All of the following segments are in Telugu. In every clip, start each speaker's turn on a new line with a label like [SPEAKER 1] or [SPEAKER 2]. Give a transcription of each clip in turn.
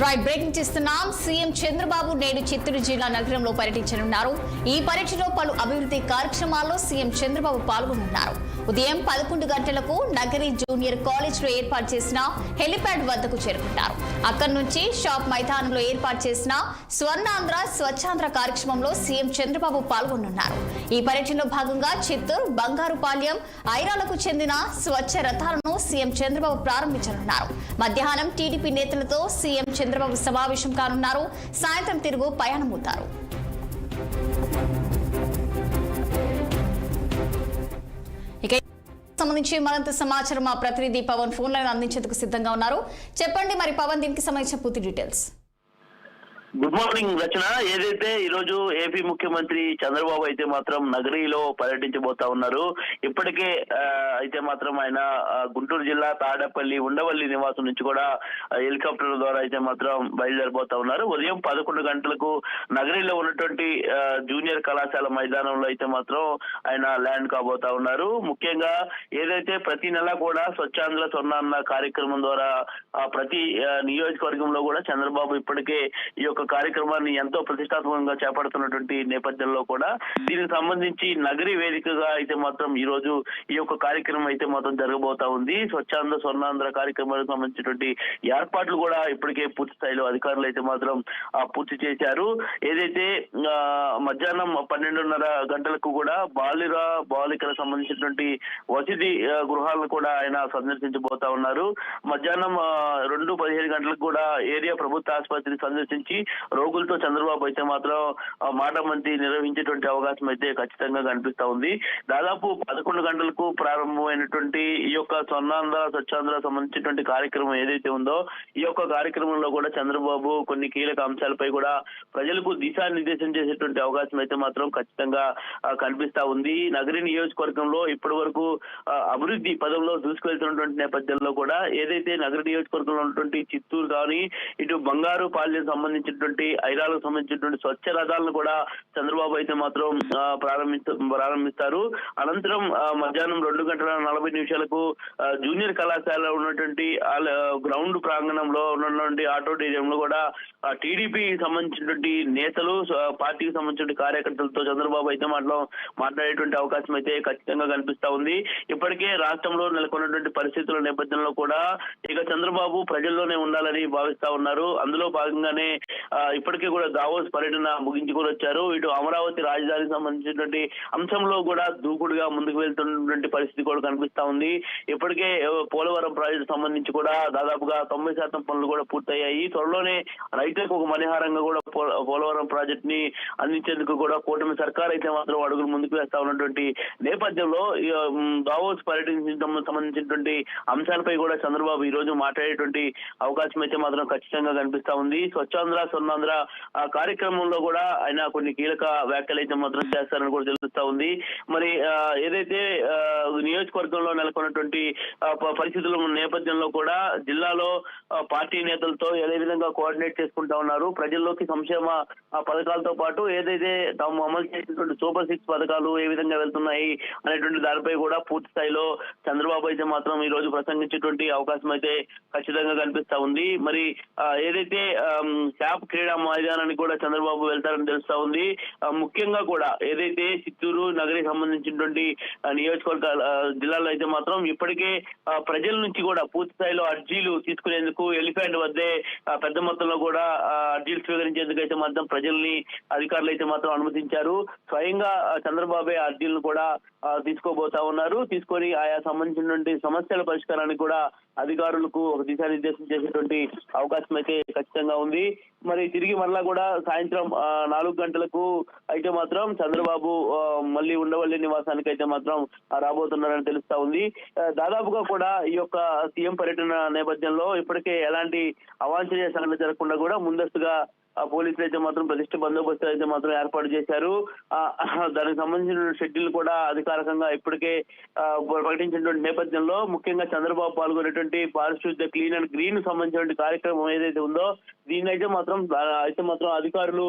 [SPEAKER 1] రైట్ బ్రేకింగ్ చేస్తున్నాం. సీఎం చంద్రబాబు నేడు చిత్తూరు జిల్లా నగరంలో పర్యటించనున్నారు. ఈ పర్యటనలో పలు అభివృద్ధి కార్యక్రమాల్లో సీఎం చంద్రబాబు పాల్గొనున్నారు. ఉదయం 11 గంటలకు నగరి జూనియర్ కాలేజ్ లో ఏర్పాటు చేసిన హెలిప్యాడ్ వద్దకు చేరుకుంటారు. అక్కడి నుంచి షాప్ మైదానంలో ఏర్పాటు చేసిన స్వర్ణాంధ్ర స్వచ్ఛాంధ్ర కార్యక్రమంలో సీఎం చంద్రబాబు పాల్గొనున్నారు. ఈ పర్యటనలో భాగంగా చిత్తూరు, బంగారుపాళ్యం, ఐరాలకు చెందిన స్వచ్ఛ రథాలను సీఎం చంద్రబాబు ప్రారంభించనున్నారు. మధ్యాహ్నం టీడీపీ నేతలతో సీఎం చంద్రబాబు సమావేశం కానున్నారు. సాయంత్రం తిరుగు పయనమవుతారు. ఇక సంబంధించి మరింత సమాచారం మా ప్రతినిధి పవన్ ఫోన్ లైన్ అందించేందుకు సిద్ధంగా ఉన్నారు. చెప్పండి మరి పవన్, దీనికి సంబంధించిన పూర్తి డీటెయిల్స్.
[SPEAKER 2] గుడ్ మార్నింగ్ రచన. ఏదైతే ఈ రోజు ఏపీ ముఖ్యమంత్రి చంద్రబాబు అయితే మాత్రం నగరిలో పర్యటించబోతా ఉన్నారు. ఇప్పటికే అయితే మాత్రం ఆయన గుంటూరు జిల్లా తాడేపల్లి ఉండవల్లి నివాసం నుంచి కూడా హెలికాప్టర్ ద్వారా అయితే మాత్రం బయలుదేరబోతా ఉన్నారు. ఉదయం 11 గంటలకు నగరిలో ఉన్నటువంటి జూనియర్ కళాశాల మైదానంలో అయితే మాత్రం ఆయన ల్యాండ్ కాబోతా ఉన్నారు. ముఖ్యంగా ఏదైతే ప్రతి నెల కూడా స్వచ్ఛాంధ్ర స్వర్ణాంధ్ర కార్యక్రమం ద్వారా ప్రతి నియోజకవర్గంలో కూడా చంద్రబాబు ఇప్పటికే ఈ యొక్క కార్యక్రమాన్ని ఎంతో ప్రతిష్టాత్మకంగా చేపడుతున్నటువంటి నేపథ్యంలో కూడా దీనికి సంబంధించి నగరి వేదికగా అయితే మాత్రం ఈ రోజు ఈ యొక్క కార్యక్రమం అయితే మాత్రం జరగబోతా ఉంది. స్వచ్ఛాంధ్ర స్వర్ణాంధ్ర కార్యక్రమానికి సంబంధించినటువంటి ఏర్పాట్లు కూడా ఇప్పటికే పూర్తి స్థాయిలో అధికారులు అయితే మాత్రం పూర్తి చేశారు. ఏదైతే మధ్యాహ్నం 12:30 గంటలకు కూడా బాలికలకు సంబంధించినటువంటి వసతి గృహాలను కూడా ఆయన సందర్శించబోతా ఉన్నారు. మధ్యాహ్నం 2:15 గంటలకు కూడా ఏరియా ప్రభుత్వ ఆసుపత్రిని సందర్శించి రోగులతో చంద్రబాబు అయితే మాత్రం మాటమంతి నిర్వహించేటువంటి అవకాశం అయితే ఖచ్చితంగా కనిపిస్తా ఉంది. దాదాపు 11 గంటలకు ప్రారంభమైనటువంటి ఈ యొక్క స్వర్ణాంధ్ర స్వచ్ఛాంధ్ర సంబంధించినటువంటి కార్యక్రమం ఏదైతే ఉందో ఈ యొక్క కార్యక్రమంలో కూడా చంద్రబాబు కొన్ని కీలక అంశాలపై కూడా ప్రజలకు దిశానిర్దేశం చేసేటువంటి అవకాశం అయితే మాత్రం ఖచ్చితంగా కనిపిస్తా ఉంది. నగరి నియోజకవర్గంలో ఇప్పటి వరకు అభివృద్ధి పదంలో దూసుకువెళ్తున్నటువంటి నేపథ్యంలో కూడా ఏదైతే నగర నియోజకవర్గంలో ఉన్నటువంటి చిత్తూరు కానీ ఇటు బంగారుపాళ్యం సంబంధించినటువంటి ఐరాలకు సంబంధించినటువంటి స్వచ్ఛ రథాలను కూడా చంద్రబాబు అయితే మాత్రం ప్రారంభిస్తారు. అనంతరం మధ్యాహ్నం 2:40 జూనియర్ కళాశాల ఉన్నటువంటి గ్రౌండ్ ప్రాంగణంలో ఉన్నటువంటి ఆడిటోరియంలో కూడా టీడీపీ సంబంధించినటువంటి నేతలు, పార్టీకి సంబంధించిన కార్యకర్తలతో చంద్రబాబు అయితే మాట్లాడేటువంటి అవకాశం అయితే ఖచ్చితంగా కనిపిస్తా ఉంది. ఇప్పటికే రాష్ట్రంలో నెలకొన్నటువంటి పరిస్థితుల నేపథ్యంలో కూడా ఇక చంద్రబాబు ప్రజల్లోనే ఉండాలని భావిస్తా ఉన్నారు. అందులో భాగంగానే ఇప్పటికే కూడా దావోస్ పర్యటన ముగించి కూడా వచ్చారు. ఇటు అమరావతి రాజధానికి సంబంధించినటువంటి అంశంలో కూడా దూకుడుగా ముందుకు వెళ్తున్నటువంటి పరిస్థితి కూడా కనిపిస్తా ఉంది. ఇప్పటికే పోలవరం ప్రాజెక్టు సంబంధించి కూడా దాదాపుగా 90% పనులు కూడా పూర్తయ్యాయి. త్వరలోనే రైతులకు ఒక మణిహారంగా కూడా పోలవరం ప్రాజెక్ట్ ని అందించేందుకు కూడా కూటమి సర్కార్ అయితే మాత్రం అడుగులు ముందుకు వేస్తా ఉన్నటువంటి నేపథ్యంలో దావోస్ పర్యటన సంబంధించినటువంటి అంశాలపై కూడా చంద్రబాబు ఈ రోజు మాట్లాడేటువంటి అవకాశం అయితే మాత్రం ఖచ్చితంగా కనిపిస్తా ఉంది. స్వచ్ఛాంధ్ర స్వర్ణాంధ్ర కార్యక్రమంలో కూడా ఆయన కొన్ని కీలక వ్యాఖ్యలు అయితే మాత్రం చేస్తారని కూడా తెలుస్తా ఉంది. మరి ఏదైతే నియోజకవర్గంలో నెలకొన్నటువంటి పరిస్థితుల నేపథ్యంలో కూడా జిల్లాలో పార్టీ నేతలతో ఏ విధంగా కోఆర్డినేట్ చేసుకుంటా ఉన్నారు, ప్రజల్లోకి సంక్షేమ పథకాలతో పాటు ఏదైతే తాము అమలు చేసినటువంటి సూపర్ 6 పథకాలు ఏ విధంగా వెళ్తున్నాయి అనేటువంటి దానిపై కూడా పూర్తి స్థాయిలో చంద్రబాబు అయితే మాత్రం ఈ రోజు ప్రసంగించేటువంటి అవకాశం అయితే ఖచ్చితంగా కనిపిస్తా ఉంది. మరి ఏదైతే శాప్ క్రీడా మైదానానికి కూడా చంద్రబాబు వెళ్తారని తెలుస్తా ఉంది. ముఖ్యంగా కూడా ఏదైతే చిత్తూరు నగరికి సంబంధించినటువంటి నియోజకవర్గ జిల్లాలో అయితే మాత్రం ఇప్పటికే ప్రజల నుంచి కూడా పూర్తి స్థాయిలో అర్జీలు తీసుకునేందుకు ఎలిఫెంట్ వద్దే పెద్ద మొత్తంలో కూడా అర్జీలు స్వీకరించేందుకు అయితే మాత్రం ప్రజల్ని అధికారులు అయితే మాత్రం అనుమతించారు. స్వయంగా చంద్రబాబే అర్జీలను కూడా తీసుకోబోతా ఉన్నారు. తీసుకొని ఆయా సంబంధించినటువంటి సమస్యల పరిష్కారానికి కూడా అధికారులకు ఒక దిశానిర్దేశం చేసేటువంటి అవకాశం అయితే ఖచ్చితంగా ఉంది. మరి తిరిగి మరలా కూడా సాయంత్రం 4 గంటలకు అయితే మాత్రం చంద్రబాబు మళ్ళీ ఉండవల్లి నివాసానికి అయితే మాత్రం రాబోతున్నారని తెలుస్తా ఉంది. దాదాపుగా కూడా ఈ యొక్క సీఎం పర్యటన నేపథ్యంలో ఇప్పటికే ఎలాంటి అవాంఛనీయ సంఘటన జరగకుండా కూడా ముందస్తుగా పోలీసులు అయితే మాత్రం ప్రతిష్ట బందోబస్తు అయితే మాత్రం ఏర్పాటు చేశారు. దానికి సంబంధించిన షెడ్యూల్ కూడా అధికారికంగా ఇప్పటికే ప్రకటించినటువంటి నేపథ్యంలో ముఖ్యంగా చంద్రబాబు పాల్గొనేటువంటి పారిశుద్ధ్య క్లీన్ అండ్ గ్రీన్ సంబంధించిన కార్యక్రమం ఏదైతే ఉందో దీన్నైతే మాత్రం అధికారులు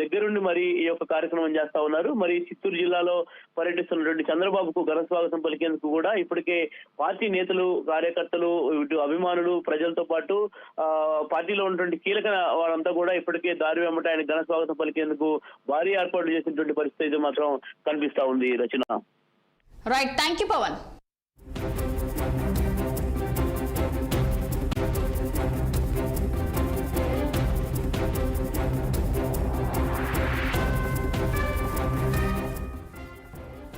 [SPEAKER 2] దగ్గరుండి మరి ఈ యొక్క కార్యక్రమం చేస్తా ఉన్నారు. మరి చిత్తూరు జిల్లాలో పర్యటిస్తున్నటువంటి చంద్రబాబుకు ఘన స్వాగతం పలికేందుకు కూడా ఇప్పటికే పార్టీ నేతలు, కార్యకర్తలు, ఇటు అభిమానులు, ప్రజలతో పాటు పార్టీలో ఉన్నటువంటి కీలక వారంతా కూడా ఇప్పటికే దారి వెంబట ఆయన ఘన స్వాగతం పలికేందుకు భారీ ఏర్పాట్లు చేసినటువంటి పరిస్థితి అయితే మాత్రం కనిపిస్తా ఉంది Rachana.
[SPEAKER 1] Right, thank you Pawan.